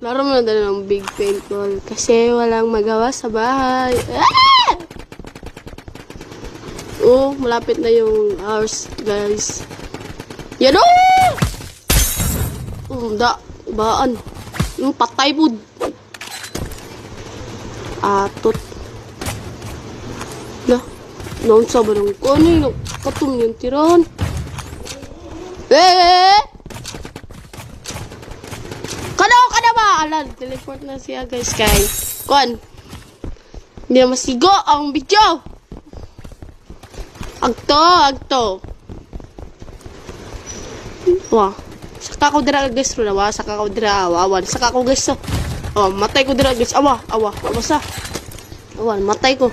Laro mo na dala ng big paintball kasi walang magawa sa bahay. Ah! Oh, malapit na yung hours, guys. Yan o! Baan. Yung patay po. Atot. Noon sa barang ko, ano yung katong yung tirahan? Kada ba? Alam, teleport na siya guys kay Kuan. Hindi na masigo ang video. Agto. Wah, saka ko dira guys, runawa, saka ko dira awan, saka ko guys. Oh, matay ko dira guys. Awa sa. Awan, matay ko.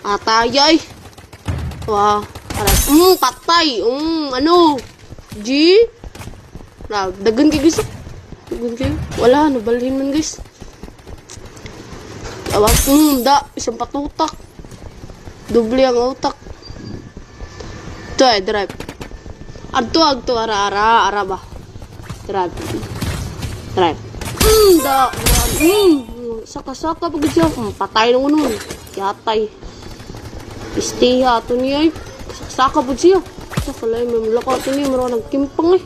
Atayay. Wah, patay. Ano? G? Dagan kayo guys. Dagan kayo. Wala, nabalhin man guys. Awa, isang patutak. Doble ang utak. Ito drive. Agto, ara ba? Drive. Saka pag siya. Patay nung nun. Yatay. Istiha ito niya eh. Saka po siya. Saka lang, may mulaka ito niya. Marang nagkimpang eh.